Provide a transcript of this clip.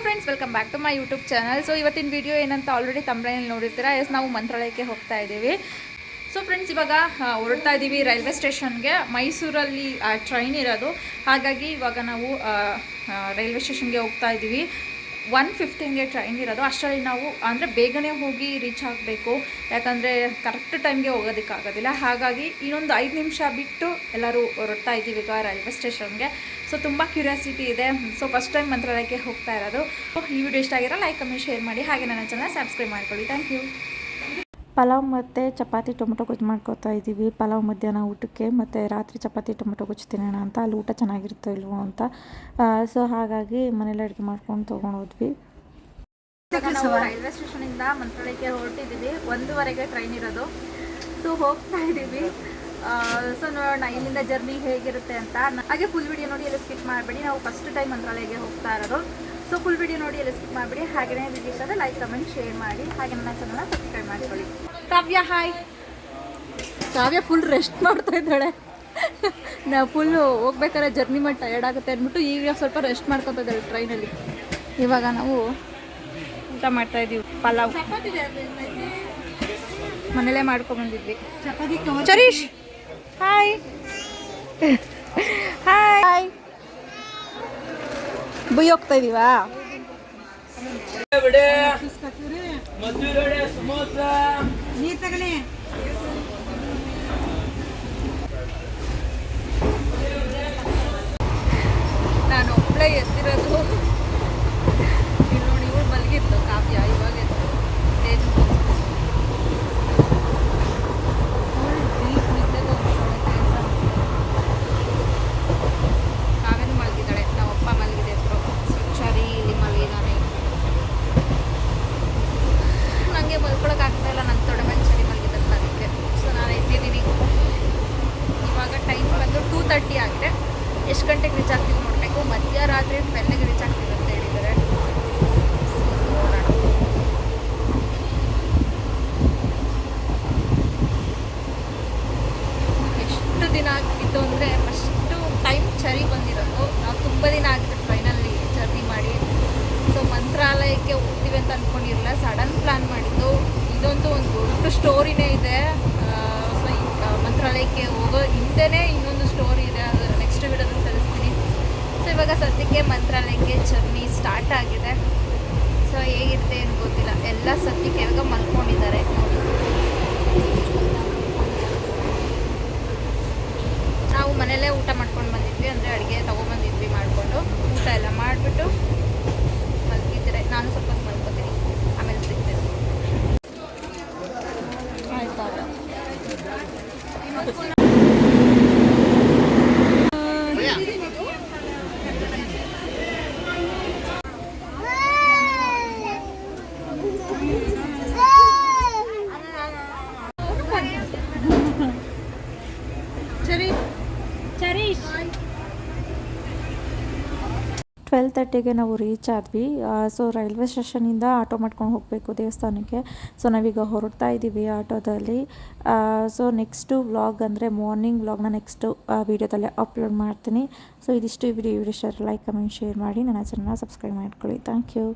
Friends, welcome back to my YouTube channel. So ಇವತ್ತಿನ video ಏನಂತ already ತಮಿಳಲ್ಲಿ ನೋಡಿರ್ತೀರಾ. ನಾವು ಮಂತ್ರಾಲಯಕ್ಕೆ ಹೋಗ್ತಾ ಇದ್ದೀವಿ. ಸೊ ಫ್ರೆಂಡ್ಸ್, ಇವಾಗ ಹೊರಡ್ತಾ ಇದ್ದೀವಿ ರೈಲ್ವೆ ಸ್ಟೇಷನ್ಗೆ. ಮೈಸೂರಲ್ಲಿ ಟ್ರೈನ್ ಇರೋದು, ಹಾಗಾಗಿ ಇವಾಗ ನಾವು ರೈಲ್ವೆ ಸ್ಟೇಷನ್ಗೆ ಹೋಗ್ತಾ ಇದ್ದೀವಿ. 1:15ಗೆ ಟ್ರೈನ್ ಇರೋದು. ಅಷ್ಟರಲ್ಲಿ ನಾವು ಅಂದರೆ ಬೇಗನೆ ಹೋಗಿ ರೀಚ್ ಆಗಬೇಕು, ಯಾಕಂದರೆ ಕರೆಕ್ಟ್ ಟೈಮ್ಗೆ ಹೋಗೋದಕ್ಕಾಗೋದಿಲ್ಲ. ಹಾಗಾಗಿ ಇನ್ನೊಂದು 5 ನಿಮಿಷ ಬಿಟ್ಟು ಎಲ್ಲರೂ ಹೊರಡ್ತಾ ಇದ್ದೀವಿ ಈಗ ರೈಲ್ವೆ ಸ್ಟೇಷನ್ಗೆ. ಸೊ ತುಂಬ ಕ್ಯೂರಿಯಾಸಿಟಿ ಇದೆ. ಸೊ ಫಸ್ಟ್ ಟೈಮ್ ಮಂತ್ರಾಲಯಕ್ಕೆ ಹೋಗ್ತಾ ಇರೋದು. ಈ ವಿಡಿಯೋ ಇಷ್ಟ ಆಗಿರೋ ಲೈಕ್, ಕಮೆಂಟ್, ಶೇರ್ ಮಾಡಿ. ಹಾಗೆ ನನ್ನ ಚಾನಲ್ ಸಬ್ಸ್ಕ್ರೈಬ್ ಮಾಡ್ಕೊಳ್ಳಿ. Thank you. ಪಲಾವ್ ಮತ್ತು ಚಪಾತಿ ಟೊಮೊಟೊ ಗೊಜ್ಜು ಮಾಡ್ಕೊತಾ ಇದ್ದೀವಿ. ಪಲಾವ್ ಮಧ್ಯಾಹ್ನ ಊಟಕ್ಕೆ, ಮತ್ತು ರಾತ್ರಿ ಚಪಾತಿ ಟೊಮೊಟೊ ಗೊಜ್ಜು ತಿನ್ನೋಣ ಅಂತ. ಅಲ್ಲಿ ಊಟ ಚೆನ್ನಾಗಿರುತ್ತೋ ಇಲ್ವೋ ಅಂತ. ಸೊ ಹಾಗಾಗಿ ಮನೇಲಿ ಅಡುಗೆ ಮಾಡ್ಕೊಂಡು ತೊಗೊಂಡೋದ್ವಿ. ನಾವು ರೈಲ್ವೆ ಸ್ಟೇಷನಿಂದ ಮಂತ್ರಾಲಯಕ್ಕೆ ಹೊರಟಿದ್ದೀವಿ. 1:15ಗೆ ಟ್ರೈನ್ ಇರೋದು. ಸೊ ಹೋಗ್ತಾ ಇದ್ದೀವಿ. ಸೊ ನೋಡೋಣ ಇಲ್ಲಿಂದ ಜರ್ನಿ ಹೇಗಿರುತ್ತೆ ಅಂತ. ಹಾಗೆ ಫುಲ್ ವಿಡಿಯೋ ನೋಡಿ, ಎಲ್ಲ ಸ್ಕಿಪ್ ಮಾಡಬೇಡಿ. ನಾವು ಫಸ್ಟ್ ಟೈಮ್ ಮಂತ್ರಾಲಯಕ್ಕೆ ಹೋಗ್ತಾ ಇರೋದು. ಸೊ ಫುಲ್ ವಿಡಿಯೋ ನೋಡಿ, ಎಲ್ಲ ಸ್ಕಿಪ್ ಮಾಡಬೇಡಿ. ಹಾಗೆಯೇ ವಿಡಿಯೋ ಇಷ್ಟ ಆದರೆ ಲೈಕ್, ಕಮೆಂಟ್, ಶೇರ್ ಮಾಡಿ. ಹಾಗೆ ನನ್ನ ಚಾನಲ್ನ ಸಬ್ಸ್ಕ್ರೈಬ್ ಮಾಡಿಕೊಳ್ಳಿ. ಕಾವ್ಯ ಹಾಯ್. ಕಾವ್ಯ ಫುಲ್ ರೆಸ್ಟ್ ಮಾಡ್ತಾ ಇದ್ದಾಳೆ. ನಾವು ಫುಲ್ಲು ಹೋಗ್ಬೇಕಾದ್ರೆ ಜರ್ನಿ ಮಾಡಿ ಟಯರ್ಡ್ ಆಗುತ್ತೆ ಅಂದ್ಬಿಟ್ಟು ಈಗ ಸ್ವಲ್ಪ ರೆಸ್ಟ್ ಮಾಡ್ಕೊತಾ ಇದ್ದಾಳೆ ಟ್ರೈನಲ್ಲಿ. ಇವಾಗ ನಾವು ಊಟ ಮಾಡ್ತಾ ಇದ್ದೀವಿ. ಪಲಾವ್ ಮನೇಲೇ ಮಾಡ್ಕೊಂಬಂದಿದ್ವಿ. ಚರೀಶ್ ಹಾಯ್. ಹಾಯ್. ಬುಯ್ ಹೋಗ್ತಾ ಇದೀವಾ? ನಾನು ಒಬ್ಬಳೇ ಎತ್ತಿರೋದು. ಇಲ್ಲಿ ನೋಡಿ, ಇವಳು ಮಲಗಿತ್ತು ಕಾವ್ಯ, ಇವಾಗ ಎತ್ತು. ಕಾವ್ಯನೂ ಮಲಗಿದ್ದಾಳೆ. ನಮ್ಮಪ್ಪ ಮಲಗಿದೆ ಹತ್ರ. ಸರಿ, ಇಲ್ಲಿ ಮಲಗಿದ್ದಾನೆ. ನನಗೆ ಮಲ್ಕೊಳಕ್ಕಾಗ್ತಾ ಇಲ್ಲ, ನನ್ನ ತೊಡೆ ಮೇಲೆ ಚಳಿ ಮಲಗಿದ್ದಲ್ಲ, ಅದಕ್ಕೆ. ಸೊ ನಾನು ಎದ್ದಿದ್ದೀನಿ. ಇವಾಗ ಟೈಮ್ ಬಂದು 2:30 ಆಗಿದೆ. ಎಷ್ಟು ಗಂಟೆಗೆ ರೀಚ್ ಆಗ್ತೀವಿ ನೋಡಬೇಕು. ಮಧ್ಯರಾತ್ರಿ 12ಗೆ ರೀಚ್ ಆಗ್ತೀವಿ ಅಂತ ಹೇಳಿದ್ದಾರೆ. ಎಷ್ಟು ದಿನ ಆಗಿತ್ತು ಅಂದರೆ ಫಸ್ಟು ಟೈಮ್ ಚಳಿ ಬಂದಿರೋದು. ನಾವು ತುಂಬ ದಿನ ಆಗಿತ್ತು ಟ್ರೈನಲ್ಲಿ ಜರ್ನಿ ಮಾಡಿ. ಸೊ ಮಂತ್ರಾಲಯಕ್ಕೆ ಹೋಗ್ತೀವಿ ಅಂತ ಅಂದ್ಕೊಂಡಿರಲಿಲ್ಲ, ಸಡನ್ ಪ್ಲ್ಯಾನ್ ಮಾಡಿದ್ದು. ಇದೊಂದು ಒಂದು ದೊಡ್ಡ ಸ್ಟೋರಿನೇ ಇದೆ. ಸೊ ಮಂತ್ರಾಲಯಕ್ಕೆ ಹೋಗೋ ಹಿಂದೆನೇ ಇನ್ನೊಂದು ಸ್ಟೋರಿ ಇದೆ, ಅದು ನೆಕ್ಸ್ಟ್ ವಿಡಿಯೋದಲ್ಲಿ ತಿಳಿಸ್ತೀನಿ. ಸೊ ಇವಾಗ ಸದ್ಯಕ್ಕೆ ಮಂತ್ರಾಲಯಕ್ಕೆ ಜರ್ನಿ ಸ್ಟಾರ್ಟ್ ಆಗಿದೆ. ಸೊ ಹೇಗಿರುತ್ತೆ ಏನು ಗೊತ್ತಿಲ್ಲ. ಎಲ್ಲ ಸದ್ಯಕ್ಕೆ ಇವಾಗ ಮಲ್ಕೊಂಡಿದ್ದಾರೆ. ನಾವು ಮನೆಯಲ್ಲೇ ಊಟ ಮಾಡ್ಕೊಂಡು ಬಂದಿದ್ವಿ, ಅಂದರೆ ಅಡುಗೆ ತೊಗೊಬಂದಿದ್ವಿ ಮಾಡಿಕೊಂಡು. ಊಟ ಎಲ್ಲ ಮಾಡಿಬಿಟ್ಟು ಮಲಗಿದ್ರೆ ನಾನು ಸ್ವಲ್ಪ ಮಲ್ಕೋತೀನಿ, ಆಮೇಲೆ ಸಿಗ್ತೇನೆ. ಆಯ್ತಾ? ಸರಿ 12:30ಗೆ ನಾವು ರೀಚ್ ಆದ್ವಿ. ಸೊ ರೈಲ್ವೆ ಸ್ಟೇಷನಿಂದ ಆಟೋ ಮಾಡ್ಕೊಂಡು ಹೋಗಬೇಕು ದೇವಸ್ಥಾನಕ್ಕೆ. ಸೊ ನಾವೀಗ ಹೊರಡ್ತಾ ಇದ್ದೀವಿ ಆಟೋದಲ್ಲಿ. ಸೊ ನೆಕ್ಸ್ಟು ವ್ಲಾಗ್ ಅಂದರೆ ಮಾರ್ನಿಂಗ್ ವ್ಲಾಗ್ನ ನೆಕ್ಸ್ಟು ವೀಡಿಯೋದಲ್ಲೇ ಅಪ್ಲೋಡ್ ಮಾಡ್ತೀನಿ. ಸೊ ಇದಿಷ್ಟು ವಿಡಿಯೋ ಇಷ್ಟ ಲೈಕ್, ಕಮೆಂಟ್, ಶೇರ್ ಮಾಡಿ. ನನ್ನ ಚಾನಲ್ನ ಸಬ್ಸ್ಕ್ರೈಬ್ ಮಾಡ್ಕೊಳ್ಳಿ. Thank you.